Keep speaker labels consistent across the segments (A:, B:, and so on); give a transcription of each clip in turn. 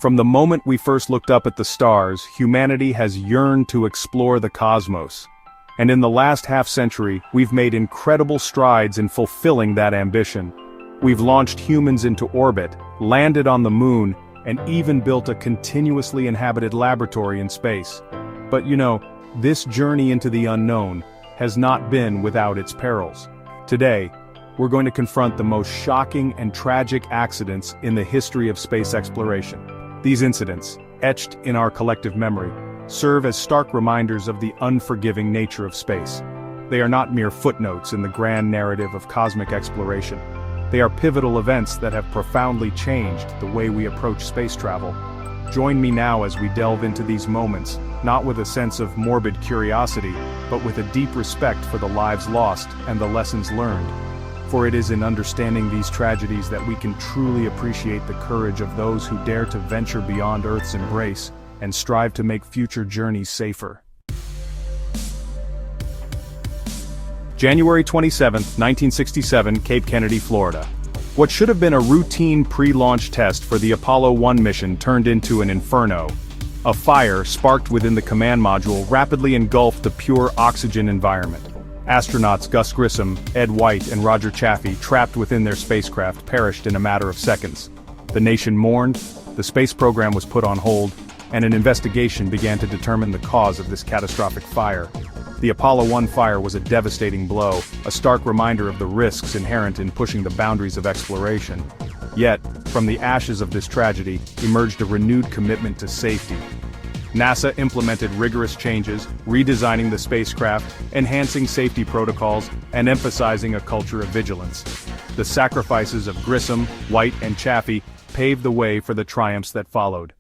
A: From the moment we first looked up at the stars, humanity has yearned to explore the cosmos. And in the last half-century, we've made incredible strides in fulfilling that ambition. We've launched humans into orbit, landed on the moon, and even built a continuously inhabited laboratory in space. But this journey into the unknown has not been without its perils. Today, we're going to confront the most shocking and tragic accidents in the history of space exploration. These incidents, etched in our collective memory, serve as stark reminders of the unforgiving nature of space. They are not mere footnotes in the grand narrative of cosmic exploration. They are pivotal events that have profoundly changed the way we approach space travel. Join me now as we delve into these moments, not with a sense of morbid curiosity, but with a deep respect for the lives lost and the lessons learned. For it is in understanding these tragedies that we can truly appreciate the courage of those who dare to venture beyond Earth's embrace and strive to make future journeys safer. January 27, 1967, Cape Kennedy, Florida. What should have been a routine pre-launch test for the Apollo 1 mission turned into an inferno. A fire sparked within the command module rapidly engulfed the pure oxygen environment. Astronauts Gus Grissom, Ed White, and Roger Chaffee, trapped within their spacecraft, perished in a matter of seconds. The nation mourned, the space program was put on hold, and an investigation began to determine the cause of this catastrophic fire. The Apollo 1 fire was a devastating blow, a stark reminder of the risks inherent in pushing the boundaries of exploration. Yet, from the ashes of this tragedy, emerged a renewed commitment to safety. NASA implemented rigorous changes, redesigning the spacecraft, enhancing safety protocols, and emphasizing a culture of vigilance. The sacrifices of Grissom, White, and Chaffee paved the way for the triumphs that followed.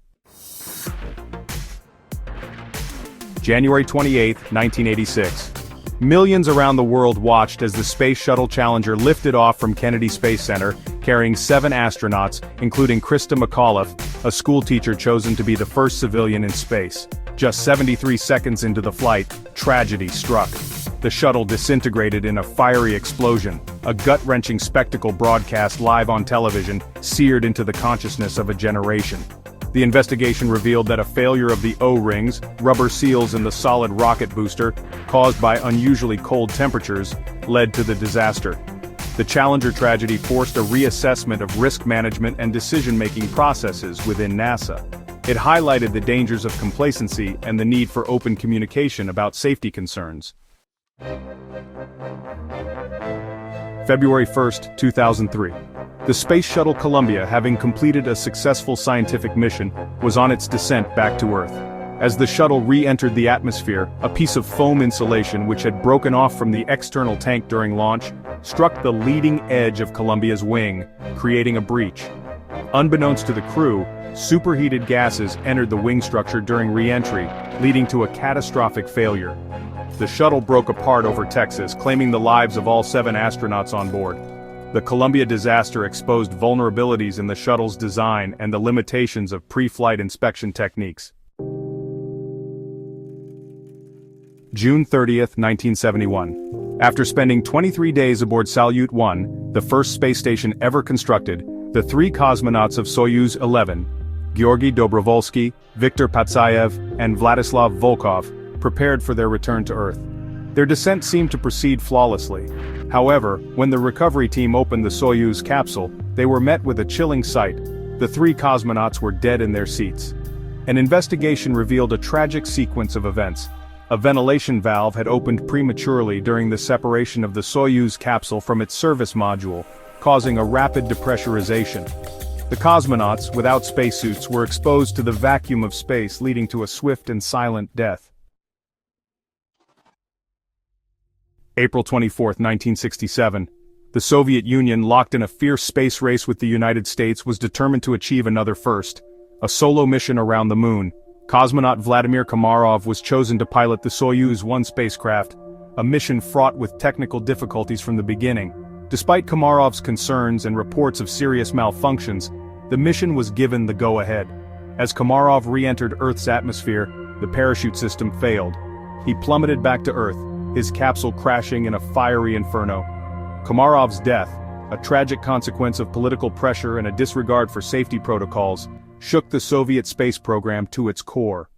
A: January 28, 1986. Millions around the world watched as the Space Shuttle Challenger lifted off from Kennedy Space Center, carrying 7 astronauts, including Christa McAuliffe, a schoolteacher chosen to be the first civilian in space. Just 73 seconds into the flight, tragedy struck. The shuttle disintegrated in a fiery explosion, a gut-wrenching spectacle broadcast live on television, seared into the consciousness of a generation. The investigation revealed that a failure of the O-rings, rubber seals in the solid rocket booster, caused by unusually cold temperatures, led to the disaster. The Challenger tragedy forced a reassessment of risk management and decision-making processes within NASA. It highlighted the dangers of complacency and the need for open communication about safety concerns. February 1, 2003. The Space Shuttle Columbia, having completed a successful scientific mission, was on its descent back to Earth. As the shuttle re-entered the atmosphere, a piece of foam insulation which had broken off from the external tank during launch, struck the leading edge of Columbia's wing, creating a breach. Unbeknownst to the crew, superheated gases entered the wing structure during re-entry, leading to a catastrophic failure. The shuttle broke apart over Texas, claiming the lives of all 7 astronauts on board. The Columbia disaster exposed vulnerabilities in the shuttle's design and the limitations of pre-flight inspection techniques. June 30, 1971. After spending 23 days aboard Salyut 1, the first space station ever constructed, the 3 cosmonauts of Soyuz 11, Georgy Dobrovolsky, Viktor Patsayev, and Vladislav Volkov, prepared for their return to Earth. Their descent seemed to proceed flawlessly. However, when the recovery team opened the Soyuz capsule, they were met with a chilling sight. The 3 cosmonauts were dead in their seats. An investigation revealed a tragic sequence of events. A ventilation valve had opened prematurely during the separation of the Soyuz capsule from its service module, causing a rapid depressurization. The cosmonauts, without spacesuits, were exposed to the vacuum of space, leading to a swift and silent death. April 24, 1967. The Soviet Union, locked in a fierce space race with the United States, was determined to achieve another first. A solo mission around the moon. Cosmonaut Vladimir Komarov was chosen to pilot the Soyuz 1 spacecraft, a mission fraught with technical difficulties from the beginning. Despite Komarov's concerns and reports of serious malfunctions, the mission was given the go-ahead. As Komarov re-entered Earth's atmosphere, the parachute system failed. He plummeted back to Earth, his capsule crashing in a fiery inferno. Komarov's death, a tragic consequence of political pressure and a disregard for safety protocols, shook the Soviet space program to its core.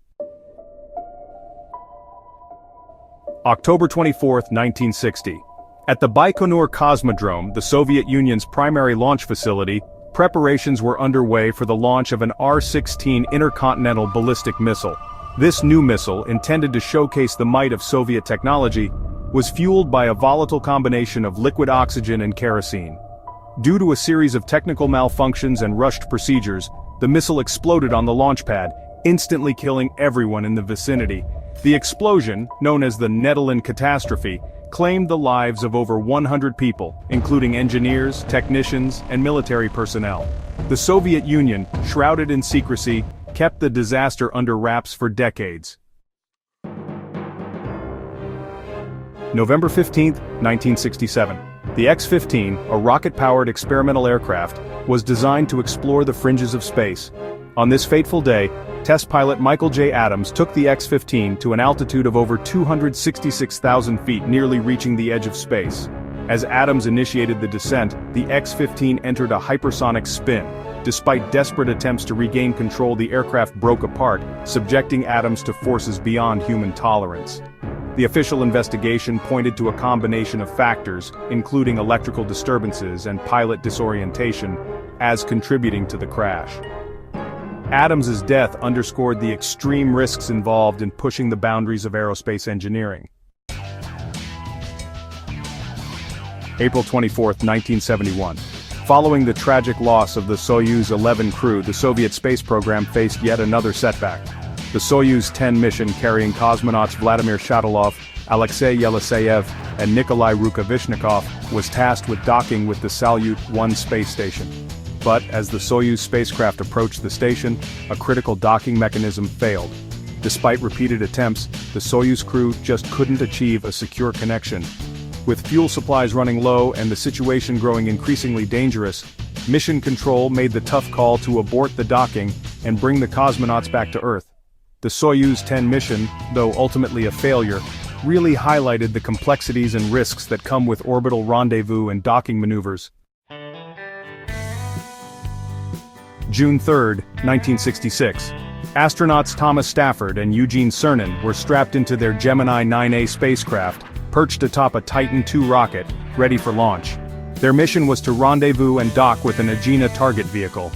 A: October 24, 1960. At the Baikonur Cosmodrome, the Soviet Union's primary launch facility, preparations were underway for the launch of an R-16 intercontinental ballistic missile. This new missile, intended to showcase the might of Soviet technology, was fueled by a volatile combination of liquid oxygen and kerosene. Due to a series of technical malfunctions and rushed procedures, the missile exploded on the launch pad, instantly killing everyone in the vicinity. The explosion, known as the Nedelin catastrophe, claimed the lives of over 100 people, including engineers, technicians, and military personnel. The Soviet Union, shrouded in secrecy, kept the disaster under wraps for decades. November 15, 1967. The X-15, a rocket-powered experimental aircraft, was designed to explore the fringes of space. On this fateful day, test pilot Michael J. Adams took the X-15 to an altitude of over 266,000 feet, nearly reaching the edge of space. As Adams initiated the descent, the X-15 entered a hypersonic spin. Despite desperate attempts to regain control, the aircraft broke apart, subjecting Adams to forces beyond human tolerance. The official investigation pointed to a combination of factors, including electrical disturbances and pilot disorientation, as contributing to the crash. Adams's death underscored the extreme risks involved in pushing the boundaries of aerospace engineering. April 24, 1971. Following the tragic loss of the Soyuz 11 crew, the Soviet space program faced yet another setback. The Soyuz 10 mission, carrying cosmonauts Vladimir Shatilov, Alexei Yeliseyev, and Nikolai Rukavishnikov, was tasked with docking with the Salyut 1 space station. But, as the Soyuz spacecraft approached the station, a critical docking mechanism failed. Despite repeated attempts, the Soyuz crew just couldn't achieve a secure connection. With fuel supplies running low and the situation growing increasingly dangerous, Mission Control made the tough call to abort the docking and bring the cosmonauts back to Earth. The Soyuz 10 mission, though ultimately a failure, really highlighted the complexities and risks that come with orbital rendezvous and docking maneuvers. June 3, 1966. Astronauts Thomas Stafford and Eugene Cernan were strapped into their Gemini 9A spacecraft, perched atop a Titan II rocket, ready for launch. Their mission was to rendezvous and dock with an Agena target vehicle.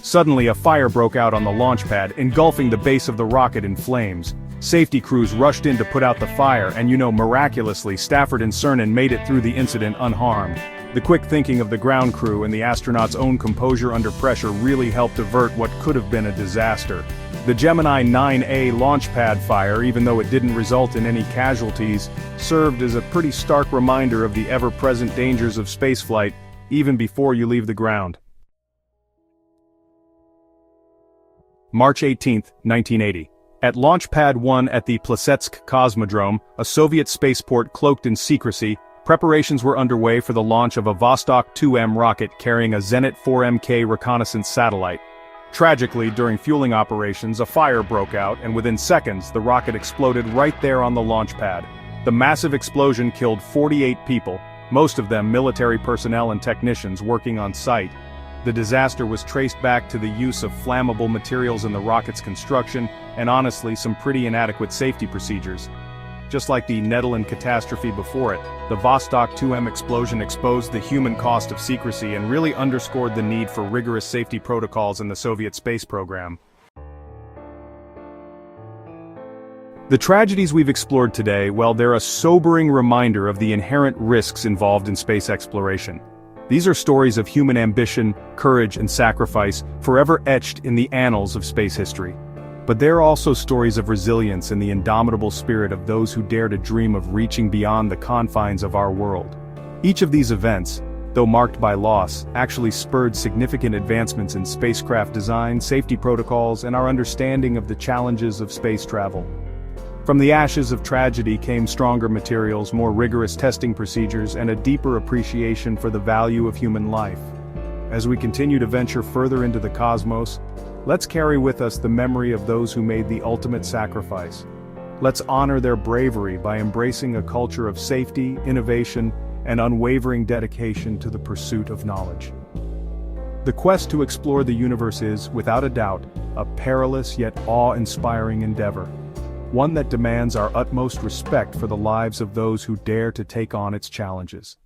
A: Suddenly a fire broke out on the launch pad, engulfing the base of the rocket in flames. Safety crews rushed in to put out the fire and miraculously Stafford and Cernan made it through the incident unharmed. The quick thinking of the ground crew and the astronauts' own composure under pressure really helped avert what could have been a disaster. The Gemini 9A launch pad fire, even though it didn't result in any casualties, served as a pretty stark reminder of the ever-present dangers of spaceflight, even before you leave the ground. March 18, 1980. At Launch Pad 1 at the Plesetsk Cosmodrome, a Soviet spaceport cloaked in secrecy, preparations were underway for the launch of a Vostok 2M rocket carrying a Zenit 4MK reconnaissance satellite. Tragically, during fueling operations, a fire broke out, and within seconds, the rocket exploded right there on the launch pad. The massive explosion killed 48 people, most of them military personnel and technicians working on site. The disaster was traced back to the use of flammable materials in the rocket's construction, and honestly, some pretty inadequate safety procedures. Just like the Nedelin catastrophe before it, the Vostok 2M explosion exposed the human cost of secrecy and really underscored the need for rigorous safety protocols in the Soviet space program. The tragedies we've explored today, well, they're a sobering reminder of the inherent risks involved in space exploration. These are stories of human ambition, courage, and sacrifice, forever etched in the annals of space history. But they're also stories of resilience and the indomitable spirit of those who dare to dream of reaching beyond the confines of our world. Each of these events, though marked by loss, actually spurred significant advancements in spacecraft design, safety protocols, and our understanding of the challenges of space travel. From the ashes of tragedy came stronger materials, more rigorous testing procedures, and a deeper appreciation for the value of human life. As we continue to venture further into the cosmos, let's carry with us the memory of those who made the ultimate sacrifice. Let's honor their bravery by embracing a culture of safety, innovation, and unwavering dedication to the pursuit of knowledge. The quest to explore the universe is, without a doubt, a perilous yet awe-inspiring endeavor. One that demands our utmost respect for the lives of those who dare to take on its challenges.